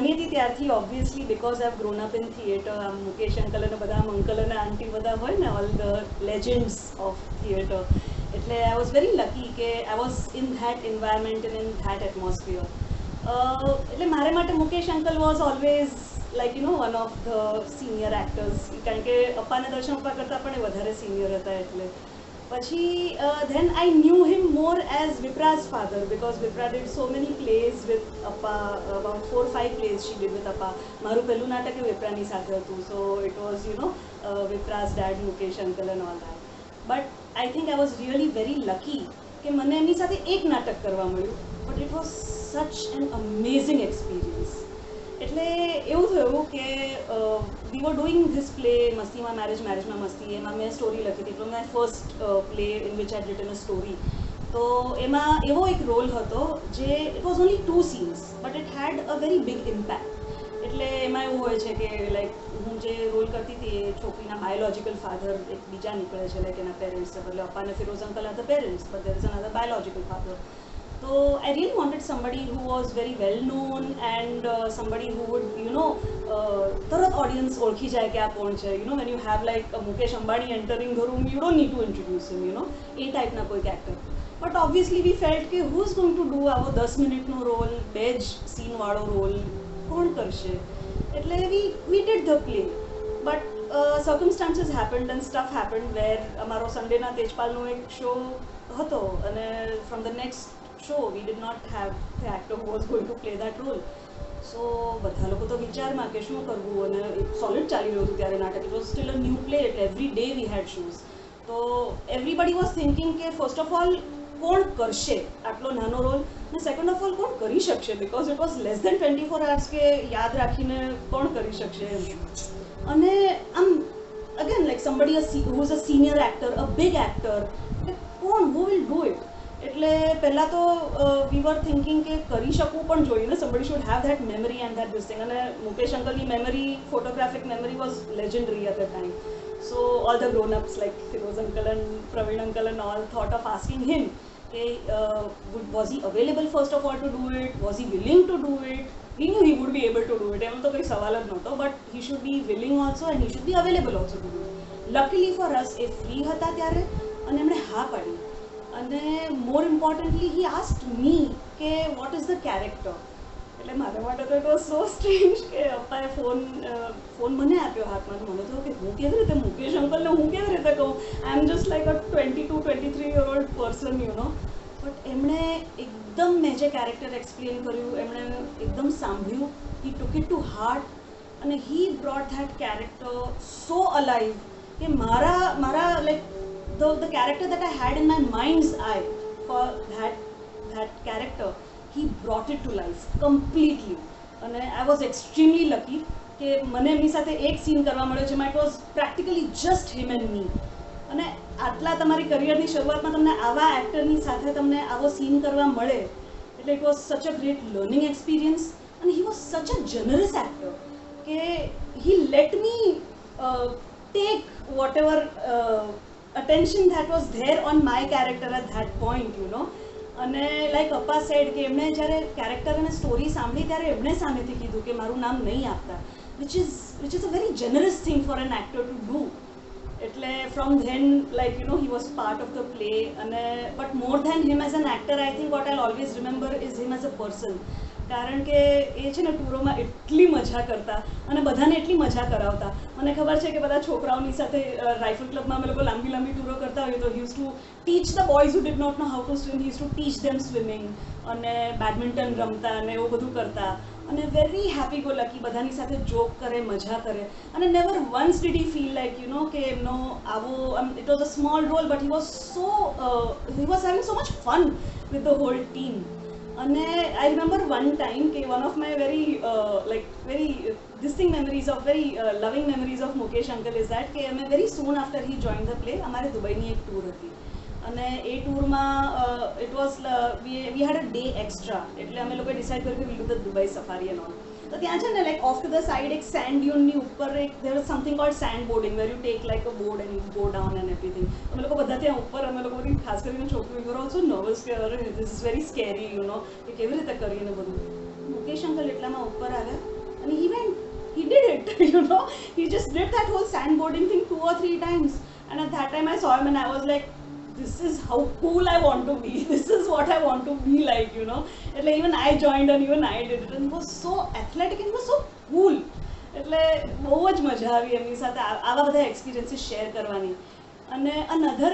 નાની હતી ત્યારથી obviously because I have grown up in theatre, આમ મુકેશ અંકલ અને બધા અંકલ અને આંટી બધા હોય ને, ઓલ ધ લેજેન્ડ્સ ઓફ થિયેટર, એટલે આઈ વોઝ વેરી લકી કે I was in that environment and in that atmosphere. એટલે મારે માટે Mukesh uncle was always like you no one of the senior actors, કારણ કે અપ્પાને દર્શન અપ્પા કરતાં પણ એ વધારે સિનિયર હતા. એટલે પછી then I knew him more as Vipra's father, because Vipra did so many plays with Appa, about 4-5 plays she did with Appa. મારું પહેલું નાટક એ વિપ્રાની સાથે હતું, so it was you know Vipra's dad Mukesh uncle and all that. But I think I was really very lucky કે મને એમની સાથે એક નાટક કરવા મળ્યું, but it was such an amazing experience. એટલે એવું થયું કે we were doing this play મસ્તીમાં મેરેજ, મેરેજમાં મસ્તી, એમાં મેં સ્ટોરી લખી હતી. My first play in which I written a story. તો એમાં એવો એક રોલ હતો જે it was only 2 scenes but it had a very big impact. એટલે એમાં એવું હોય છે કે લાઈક હું જે રોલ કરતી હતી એ છોકરીના બાયોલોજિકલ ફાધર એક બીજા નીકળે છે, લાઈક એના પેરેન્ટ્સ, એટલે અપ્પા અને Firoz uncle are the parents, but there is another biological father. So I really wanted somebody who was very well known and somebody who would, you know, તરત audience ઓળખી જાય કે આ કોણ છે. You know, when you have like Mukesh Ambani entering the room, you don't need to introduce him, you know, એ ટાઈપના કોઈક actor. But obviously we felt કે who is going to do આવો 10 મિનિટનો રોલ, 2 જ સીનવાળો રોલ, કોણ કરશે? એટલે we did the play. But circumstances happened and stuff happened where અમારો સન્ડેના તેજપાલનો એક શો હતો, અને from the next show we did not have the actor who was going to play that role. So બધા લોકો તો વિચારમાં કે શું કરવું, અને સોલિડ ચાલી રહ્યું હતું ત્યારે નાટક. It was still a new play, એટલે every day we had shows. તો એવરીબડી વોઝ થિંકિંગ કે ફર્સ્ટ ઓફ ઓલ કોણ કરશે આટલો નાનો રોલ, અને સેકન્ડ ઓફ ઓલ કોણ કરી શકશે, because it was less than 24 hours કે યાદ રાખીને કોણ કરી શકશે. અને આમ again like somebody who is a senior actor, a big actor, કોણ હુ વિલ ડુ ઇટ? એટલે પહેલાં તો વી વર થિંકિંગ કે કરી શકવું પણ જોઈએ ને, somebody should have that memory and that this thing. અને મુકેશ અંકલની memory, photographic memory was legendary at the time. So all the grown ups like Firoz uncle and Pravin uncle and all thought of asking him કે was he available first of all to do it, was he willing to do it. We knew he would be able to do it, એમ તો કંઈ સવાલ જ નહોતો, but he should be willing also and he should be available also two do it. Luckily for us A free હતા ત્યારે, અને એમણે હા પાડી. અને મોર ઇમ્પોર્ટન્ટલી હી આસ્ક્ડ મી કે વોટ ઇઝ ધ કેરેક્ટર. એટલે મારા માટે તો ઇટ વોઝ સો સ્ટ્રેન્જ કે અપ્પાએ ફોન મને આપ્યો હાથમાં. તો મને થયું કે હું કેવી રીતે મુકેશ અંકલને હું કેવી રીતે કહું, I am just like a 22-23 person, you know. But એમણે એકદમ, મેં જે કેરેક્ટર એક્સપ્લેન કર્યું એમણે એકદમ સાંભળ્યું, હી ટુક ઇટ ટુ હાર્ટ, અને હી brought that character so alive કે મારા like the character that I had in my mind's eye for that character, he brought it to life completely. And I was extremely lucky કે મને એમની સાથે એક scene કરવા મળ્યો છે. it was practically just him and me. અને આટલા તમારી કરિયરની શરૂઆતમાં તમને આવા એક્ટરની સાથે તમને આવો સીન કરવા મળે, એટલે it was such a great learning experience. and he was such a generous actor કે he let me take whatever attention that was there on my character at that point, you know. અને like Appa sad કે એમણે જ્યારે character અને story સાંભળી ત્યારે એમણે સામેથી કીધું કે મારું નામ નહીં આપતા, which is a very generous thing for an actor to do. એટલે from then, like you know, he was part of the play. અને but more than him as an actor, I think what I'll always remember is him as a person. કારણ કે એ છે ને ટૂરોમાં એટલી મજા કરતા અને બધાને એટલી મજા કરાવતા. મને ખબર છે કે બધા છોકરાઓની સાથે રાઇફલ ક્લબમાં અમે લોકો લાંબી લાંબી ટૂરો કરતા હોઈએ તો he used to teach the boys who did not know how to swim, he used to teach them swimming, અને બેડમિન્ટન રમતા અને એવું બધું કરતા. અને વેરી હેપી ગો લકી, બધાની સાથે જોક કરે, મજા કરે. અને never once did he feel like you know કે એમનો આવો, it was a small role but he was having so much fun with the whole team. અને આઈ રિમેમ્બર વન ટાઈમ કે one of my very this thing memories of very loving memories of Mukesh uncle is that કે અમે very soon after he joined the play અમારે દુબઈની એક tour હતી. અને એ ટૂરમાં it was we had a day extra, એટલે અમે લોકોએ ડિસાઇડ કર્યું કે we do the Dubai safari and all. તો ત્યાં છે ને like of to the side એક સેન્ડ ડ્યુનની ઉપર એક there was something called sand boarding where you take like a board and you go down and everything. અમે લોકો બધા ત્યાં ઉપર, અમે લોકો બધી ખાસ કરીને છોકરી were also nervous કે અરે this is very scary, you know, કે કેવી રીતે કરીએ ને બધું. મુકેશ અંકલ એટલામાં ઉપર આવ્યા And he went, he did it, he just did that whole sandboarding thing 2 or 3 times. And at that time I saw him and I was like, this is how cool I want to be. This is what I want to be like, એટલે even I joined and even I did it, and it was so athletic and it was so cool. એટલે બહુ જ મજા આવી એમની સાથે આવા બધા એક્સપિરિયન્સીસ શેર કરવાની. અને another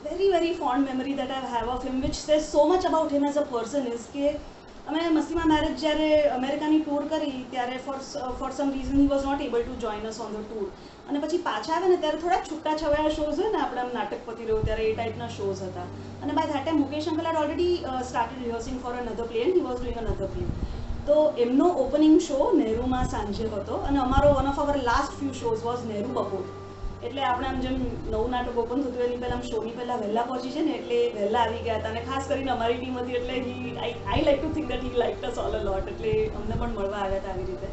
very very fond memory that I have of him, which says so much about him as a person, is કે અમે મસ્તીમાં મેરેજ જ્યારે અમેરિકાની ટૂર કરી ત્યારે for some reason he was not able to join us on the tour. અને પછી પાછા આવે ને ત્યારે થોડા છૂટા છવાયા શોઝ હોય ને આપણે આમ નાટક પતી રહ્યું ત્યારે એ ટાઈપના શોઝ હતા. અને by that time Mukesh uncle had already started rehearsing for another play and he was doing another play. તો એમનો ઓપનિંગ શો નેહરુમાં સાંજે હતો અને અમારો one of our last few shows was Nehru બપોર. એટલે આપણે આમ જેમ નવું નાટક ઓપન થતું એની પહેલાં આમ શોની પહેલાં વહેલા પહોંચી છે ને એટલે વહેલા આવી ગયા હતા. અને ખાસ કરીને અમારી ટીમ હતી એટલે I like to think that he like us all a lot, એટલે અમને પણ મળવા આવ્યા હતા આવી રીતે.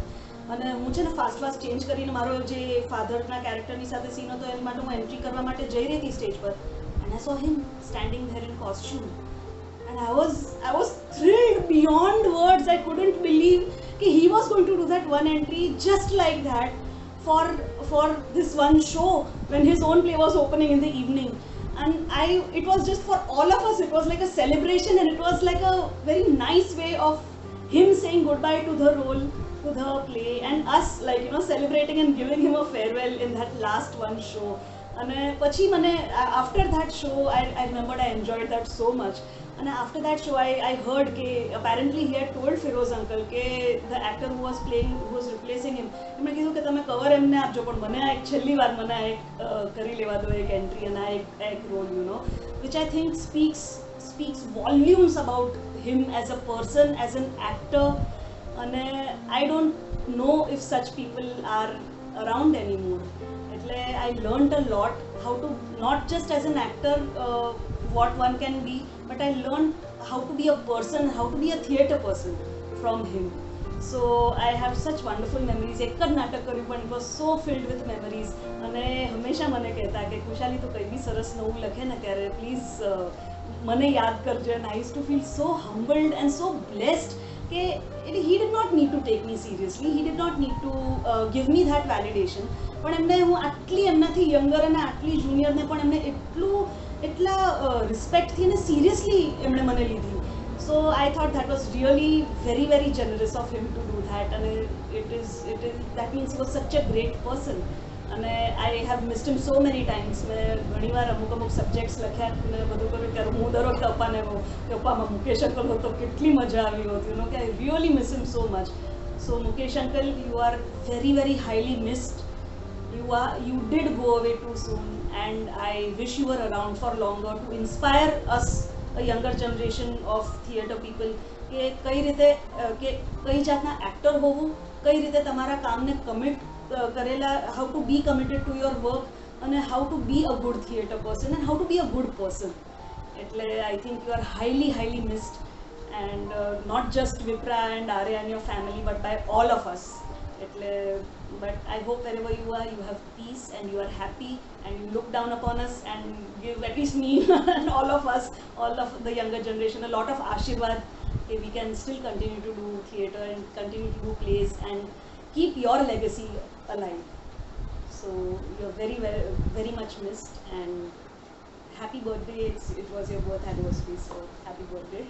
અને હું છે ને ફાસ્ટ ચેન્જ કરીને મારો જે ફાધરના કેરેક્ટરની સાથે સીન હતો એની માટે હું એન્ટ્રી કરવા માટે જઈ રહી હતી સ્ટેજ પર, and I so him standing there in costume. And I was thrilled beyond words. I couldn't believe that he was going to do that one entry just like that for this one show when his own play was opening in the evening. And it was just for all of us, it was like a celebration and it was like a very nice way of him saying goodbye to the role, to the play, and us like celebrating and giving him a farewell in that last one show. And પછી મને after that show I remembered I enjoyed that so much. And after that show I heard કે apparently he had told Feroz uncle કે the actor who was replacing him, એમણે કીધું કે તમે cover એમને આપજો પણ મને એક છેલ્લી વાર મને એક કરી લેવા દો એક એન્ટ્રી અને એક role, which I think speaks volumes about him as a person, as an actor. And I don't know if such people are around anymore. એટલે I learned a lot how to, not just as an actor what one can be, but I learned how to be a person, how to be a theatre person from him. So I have such wonderful memories. એક જ નાટક કર્યું પણ it was so filled with memories. અને હંમેશા મને કહેતા કે ખુશાલી તો કંઈ બી સરસ નવું લખે ને ત્યારે પ્લીઝ મને યાદ કરજો. And I used to feel so humbled and so blessed કે he did not need to take me seriously, he did not need to give me that validation. પણ એમને હું આટલી એમનાથી યંગર અને આટલી જુનિયરને પણ એમને એટલા રિસ્પેક્ટથી અને સિરિયસલી એમણે મને લીધી. So I thought that was really very very generous of him to do that. And it is that means he was such a great person. And I have missed him so many times. મેં ઘણીવાર અમુક subjects લખ્યા ને બધું કર્યું ત્યારે હું દર વખતે અપ્પાને કે અપ્પામાં મુકેશ અંકલ હોત તો કેટલી મજા આવી હોત, કે I really miss him so much. So Mukesh uncle, you are very very highly missed. You did go away too soon, and I wish you were around for longer to inspire us, a younger generation of theatre people, કે કઈ રીતે કે કઈ જાતના actor હોવું, કઈ રીતે તમારા કામને કમિટ કરેલા, how to be committed to your work, and how to be a good theatre person and how to be a good person. એટલે I think you are highly highly missed, and not just Vipra and Arya and your family, but by all of us. But I hope wherever you are, you have peace and you are happy and you look down upon us and give at least me and all of us, all of the younger generation, a lot of ashirwad. Okay, we can still continue to do theatre and continue to do plays and keep your legacy alive. So you're very very very much missed, and happy birthday. It was your birth anniversary, so happy birthday.